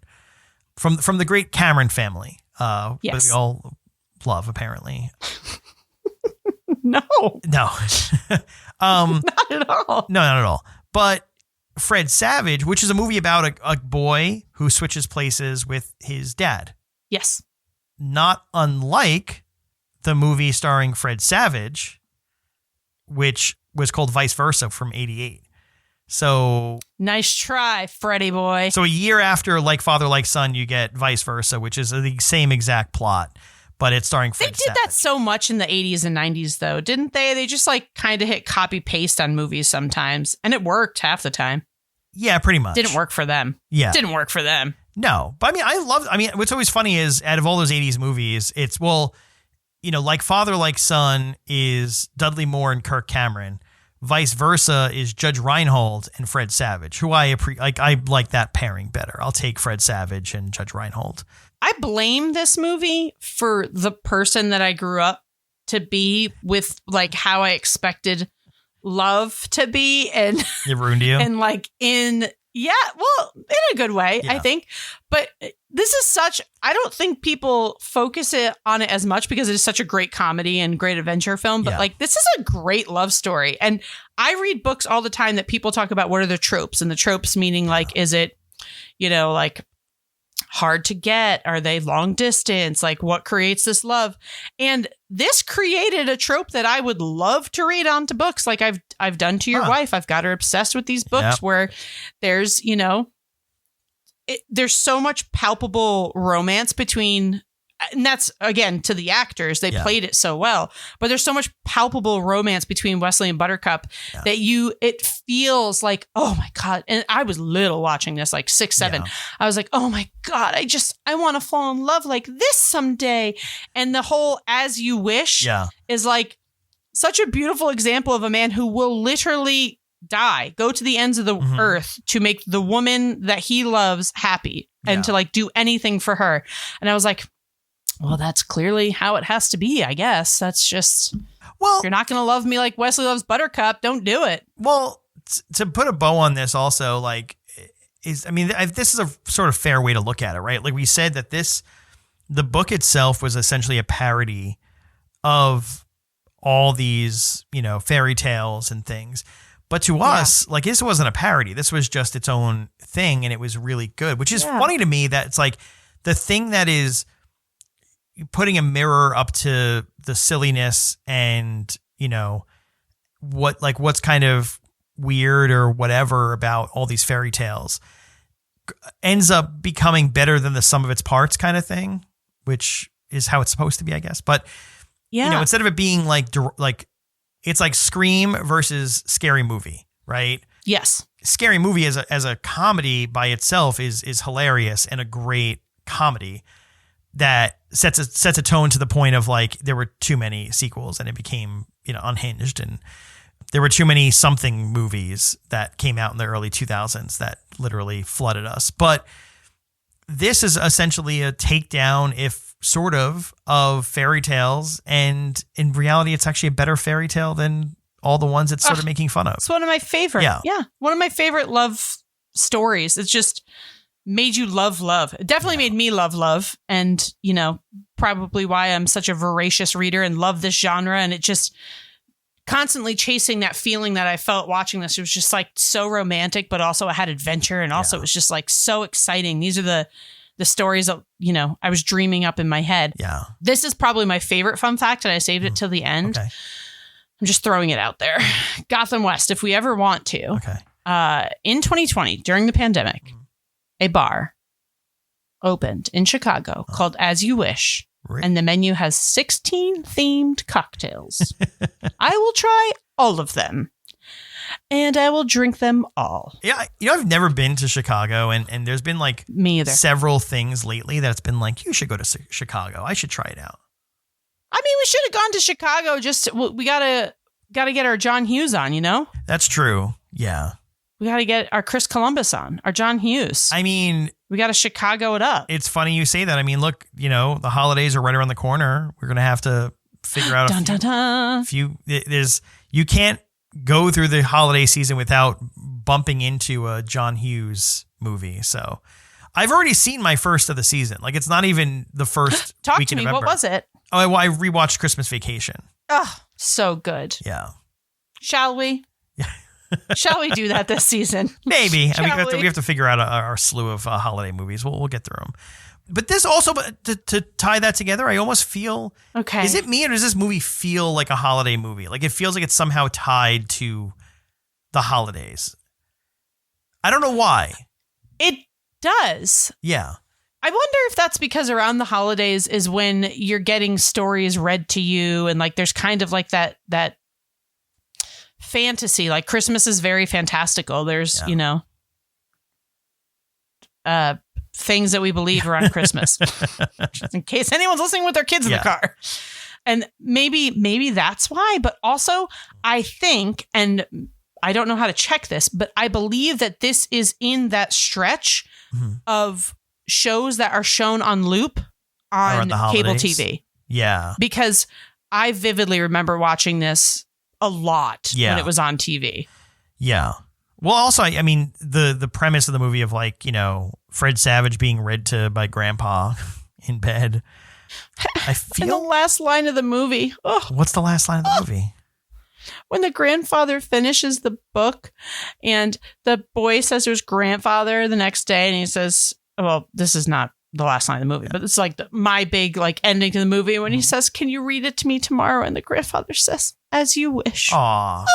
from the great Cameron family. That we all love, apparently. No. Not at all. No, not at all. But Fred Savage, which is a movie about a boy who switches places with his dad. Yes. Not unlike the movie starring Fred Savage, which was called Vice Versa from '88. So nice try, Freddie boy. So a year after Like Father, Like Son, you get Vice Versa, which is the same exact plot, but it's starring Fred Savage. They did that so much in the 80s and 90s, though, didn't they? They just kind of hit copy paste on movies sometimes, and it worked half the time. Yeah, pretty much. Didn't work for them. Yeah. Didn't work for them. No. But what's always funny is out of all those 80s movies, it's, Like Father, Like Son is Dudley Moore and Kirk Cameron. Vice Versa is Judge Reinhold and Fred Savage, who I like that pairing better. I'll take Fred Savage and Judge Reinhold. I blame this movie for the person that I grew up to be with, how I expected love to be, and it ruined you. And in a good way, I think. But this is I don't think people focus on it as much because it is such a great comedy and great adventure film. But this is a great love story. And I read books all the time that people talk about what are the tropes, and the tropes meaning is it, hard to get? Are they long distance? What creates this love? And this created a trope that I would love to read onto books. I've done to your wife. I've got her obsessed with these books where there's, there's so much palpable romance between, and that's again to the actors, they played it so well, but there's so much palpable romance between Wesley and Buttercup that it feels like, oh my God. And I was little watching this, 6, 7. I was like, oh my God, I want to fall in love like this someday. And the whole As You Wish is such a beautiful example of a man who will literally go to the ends of the earth to make the woman that he loves happy and to do anything for her. And I was like, well, that's clearly how it has to be, I guess. That's just, if you're not going to love me like Wesley loves Buttercup, don't do it. Well, to put a bow on this also, this is a sort of fair way to look at it, right? Like we said that the book itself was essentially a parody of all these, fairy tales and things. But to us, this wasn't a parody. This was just its own thing, and it was really good, which is funny to me that it's the thing that is putting a mirror up to the silliness and, what's kind of weird or whatever about all these fairy tales ends up becoming better than the sum of its parts kind of thing, which is how it's supposed to be, I guess. But, instead of it being it's like Scream versus Scary Movie, right? Yes. Scary Movie as a comedy by itself is hilarious and a great comedy that sets a tone to the point of there were too many sequels and it became, unhinged, and there were too many something movies that came out in the early 2000s that literally flooded us. But this is essentially a takedown, if sort of fairy tales, and in reality, it's actually a better fairy tale than all the ones it's sort of making fun of. It's one of my favorite. Yeah. One of my favorite love stories. It's just made you love. It definitely made me love. And, you know, probably why I'm such a voracious reader and love this genre. And it just constantly chasing that feeling that I felt watching this. It was just like so romantic, but also it had adventure. And also it was just like so exciting. These are the stories that, you know, I was dreaming up in my head. Yeah. This is probably my favorite fun fact, and I saved it till the end. Okay. I'm just throwing it out there. Gotham West, if we ever want to. Okay. In 2020, during the pandemic, a bar opened in Chicago called As You Wish. Really? And the menu has 16 themed cocktails. I will try all of them. And I will drink them all. Yeah, you know, I've never been to Chicago, and there's been like Me either. several things lately that's been like, you should go to Chicago. I should try it out. I mean, we should have gone to Chicago. We gotta get our John Hughes on, you know? That's true. Yeah. We gotta get our Chris Columbus on, our John Hughes. I mean, we gotta Chicago it up. it's funny you say that. I mean, look, you know, the holidays are right around the corner. We're gonna have to figure out a few. You can't go through the holiday season without bumping into a John Hughes movie. So I've already seen my first of the season. Like, it's not even the first Talk week to in me. November. What was it? Oh, well, I rewatched Christmas Vacation. Oh, so good. Yeah. Shall we? Shall we do that this season? Maybe. I mean, Shall we have to figure out our slew of holiday movies. We'll get through them. But this also, to tie that together, I almost feel, Okay. is it me or does this movie feel like a holiday movie? Like, it feels like it's somehow tied to the holidays. I don't know why. It does. Yeah. I wonder if that's because around the holidays is when you're getting stories read to you, and like there's kind of like that fantasy. Like Christmas is very fantastical. There's, you know, things that we believe are on Christmas, just in case anyone's listening with their kids in the car. And maybe that's why. But also, I think, and I don't know how to check this, but I believe that this is in that stretch of shows that are shown on loop on cable TV. Yeah. Because I vividly remember watching this a lot when it was on TV. Yeah. Well, also, I mean, the premise of the movie of, like, you know, Fred Savage being read to by Grandpa in bed. I feel and the last line of the movie. Oh, what's the last line of the movie? When the grandfather finishes the book and the boy says there's grandfather the next day, and he says, well, this is not the last line of the movie, but it's like my big like ending to the movie when he says, "Can you read it to me tomorrow?" And the grandfather says, "As you wish." Aw.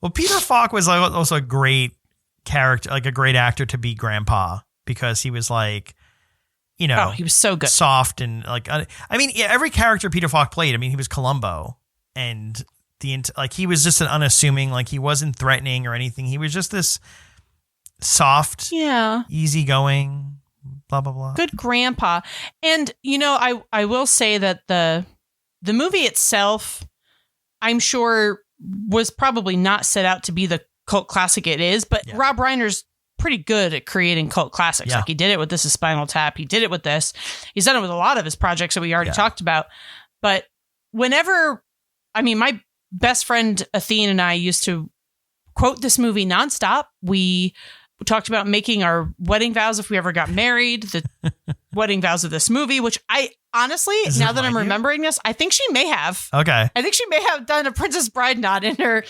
Well, Peter Falk was also a great character, like a great actor to be Grandpa, because he was like, you know, he was so good, soft, and like, I mean, every character Peter Falk played. I mean, he was Columbo, and like he was just an unassuming, like he wasn't threatening or anything. He was just this soft, easygoing, blah blah blah. Good grandpa. And you know, I will say that the movie itself, I'm sure, was probably not set out to be the cult classic it is, but Rob Reiner's pretty good at creating cult classics. Like he did it with This Is Spinal Tap. He did it with this. He's done it with a lot of his projects that we already talked about. But whenever, I mean, my best friend Athene and I used to quote this movie nonstop. We talked about making our wedding vows if we ever got married, the wedding vows of this movie, which I honestly, now that I'm remembering this, I think she may have. Okay. I think she may have done a Princess Bride knot in her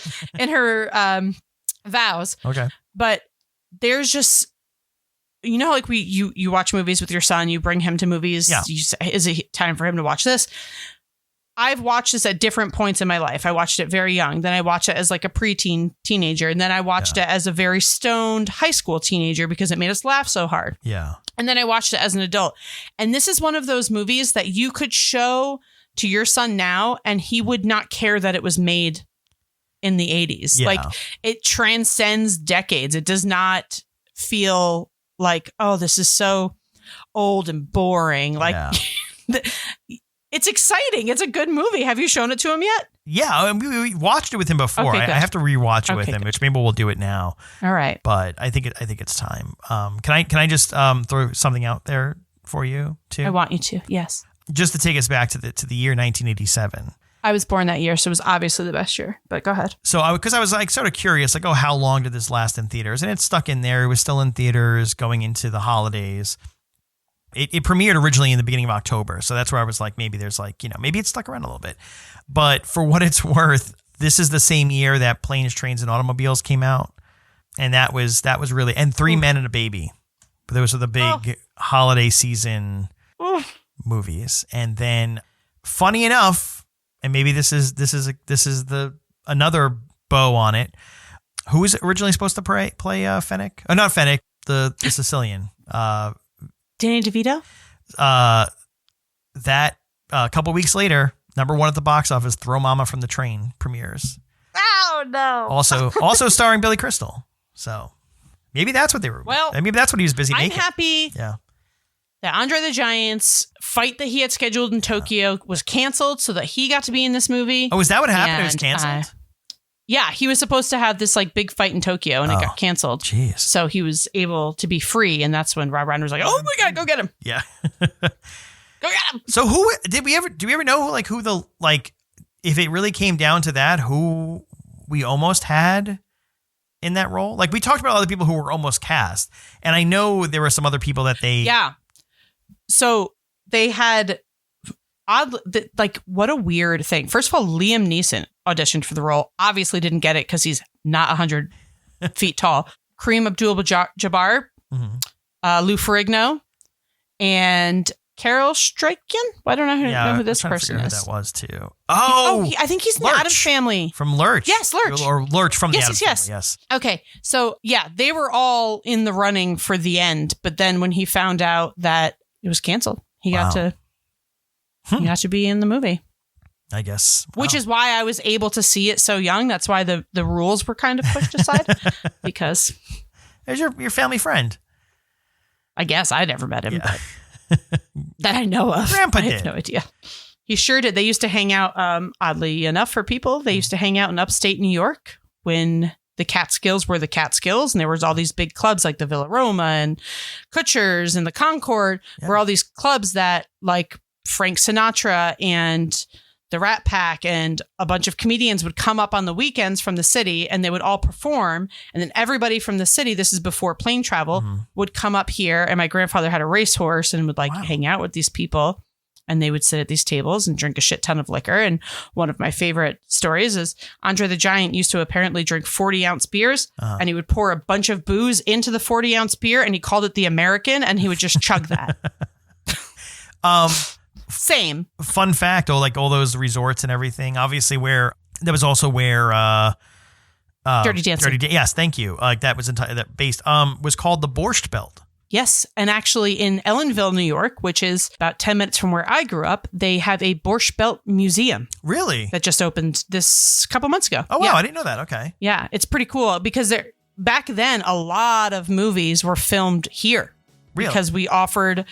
vows. Okay. But there's just, you know, like you watch movies with your son, you bring him to movies. Yeah. You say, is it time for him to watch this? I've watched this at different points in my life. I watched it very young. Then I watched it as like a preteen teenager. And then I watched it as a very stoned high school teenager because it made us laugh so hard. Yeah. And then I watched it as an adult. And this is one of those movies that you could show to your son now and he would not care that it was made in the 80s. Yeah. Like it transcends decades. It does not feel like, oh, this is so old and boring. Like it's exciting. It's a good movie. Have you shown it to him yet? Yeah, we watched it with him before. Okay, I have to rewatch it with him, which maybe we'll do it now. All right. But I think it's time. Can I just throw something out there? for you too? I want you to. Yes. Just to take us back to the year 1987. I was born that year, so it was obviously the best year. But go ahead. So because I was like sort of curious, like, oh, how long did this last in theaters? And it stuck in there. It was still in theaters going into the holidays. It premiered originally in the beginning of October. So that's where I was like, maybe there's like, maybe it stuck around a little bit. But for what it's worth, this is the same year that Planes, Trains, and Automobiles came out. And that was really, and Three Men and a Baby. But those are the big holiday season movies. And then funny enough, and maybe this is another bow on it. Who was originally supposed to play Fennec? Oh, not Fennec, the Sicilian. Danny DeVito? That a couple weeks later, number one at the box office, Throw Mama from the Train premieres. Oh, no. Also starring Billy Crystal. So maybe that's what they were. Well, maybe that's what he was busy I'm making. happy that Andre the Giant's fight that he had scheduled in Tokyo was canceled so that he got to be in this movie. Oh, is that what happened? It was canceled? Yeah, he was supposed to have this like big fight in Tokyo and it got canceled. Jeez. So he was able to be free, and that's when Rob Reiner was like, "Oh my God, go get him!" Yeah, go get him. So do we ever know who the if it really came down to that, who we almost had in that role? Like we talked about all the people who were almost cast, and I know there were some other people that they So they had what a weird thing. First of all, Liam Neeson auditioned for the role. Obviously didn't get it because he's not 100 feet tall. Kareem Abdul-Jabbar, Lou Ferrigno, and Carol Struycken. I don't know who this person is. Who that was too. I think he's in the Addams Family. From Lurch. Yes, Lurch. Or Lurch from the Addams Family. Yes. Okay, so yeah, they were all in the running for the end, but then when he found out that it was canceled, he got to be in the movie. I guess. Wow. Which is why I was able to see it so young. That's why the rules were kind of pushed aside because there's your family friend. I guess I never met him, but that I know of. Grandpa I have no idea. He sure did. They used to hang out, oddly enough for people, they used to hang out in upstate New York when the Catskills were the Catskills, and there was all these big clubs like the Villa Roma and Kutcher's and the Concord were all these clubs that like Frank Sinatra and the Rat Pack and a bunch of comedians would come up on the weekends from the city, and they would all perform. And then everybody from the city, this is before plane travel, would come up here. And my grandfather had a racehorse and would hang out with these people. And they would sit at these tables and drink a shit ton of liquor. And one of my favorite stories is Andre the Giant used to apparently drink 40-ounce beers, and he would pour a bunch of booze into the 40-ounce beer, and he called it the American, and he would just chug that. Same. Fun fact, like all those resorts and everything, obviously where Dirty Dancing. Yes, thank you. Like that was was called the Borscht Belt. Yes. And actually in Ellenville, New York, which is about 10 minutes from where I grew up, they have a Borscht Belt Museum. Really? That just opened this couple months ago. Oh, wow. Yeah. I didn't know that. Okay. Yeah. It's pretty cool because back then, a lot of movies were filmed here. Really? Because we offered...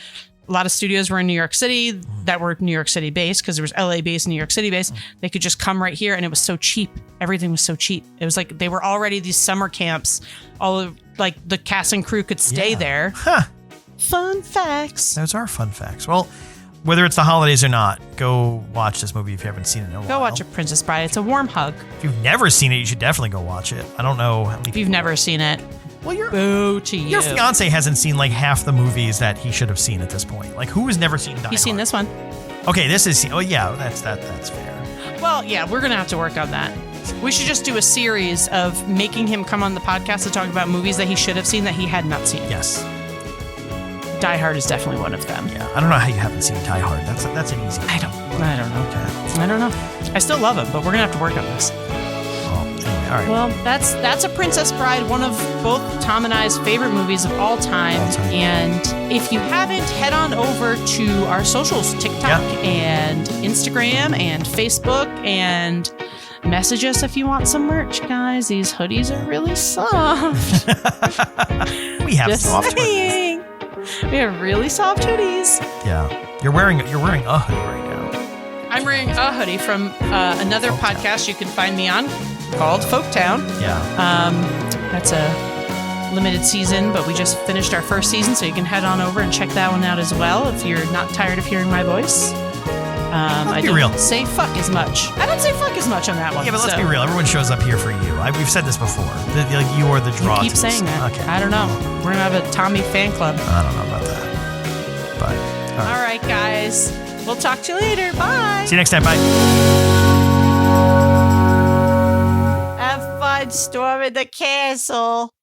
A lot of studios were in New York City that were New York City based because there was LA based and New York City based. They could just come right here and it was so cheap. Everything was so cheap. It was like they were already these summer camps. All of like the cast and crew could stay there. Huh. Fun facts. Those are fun facts. Well, whether it's the holidays or not, go watch this movie if you haven't seen it in a while. Go watch A Princess Bride. It's a warm hug. If you've never seen it, you should definitely go watch it. I don't know how many If you've never seen it. Well, boo to you. Your fiance hasn't seen like half the movies that he should have seen at this point. Like, who has never seen Die Hard? He's seen this one. Okay, this is. Oh, yeah, that's fair. Well, yeah, we're gonna have to work on that. We should just do a series of making him come on the podcast to talk about movies that he should have seen that he had not seen. Yes. Die Hard is definitely one of them. Yeah, I don't know how you haven't seen Die Hard. That's an easy. I don't know. Okay. I don't know. I still love him, but we're gonna have to work on this. All right. Well, that's A Princess Bride, one of both Tom and I's favorite movies of all time. And if you haven't, head on over to our socials, TikTok and Instagram and Facebook, and message us if you want some merch, guys. These hoodies are really soft. We have soft saying. hoodies. We have really soft hoodies. Yeah. You're wearing a hoodie right now. I'm wearing a hoodie from another podcast you can find me on called Folktown. Yeah. That's a limited season, but we just finished our first season, so you can head on over and check that one out as well if you're not tired of hearing my voice. I be don't real. say fuck as much. I don't say fuck as much on that one. Yeah, but let's be real. Everyone shows up here for you. We've said this before. Like, you are the draw. You keep saying that. Okay. I don't know. We're going to have a Tommy fan club. I don't know about that. But, all right, guys. We'll talk to you later. Bye. See you next time. Bye. Have fun storming the castle.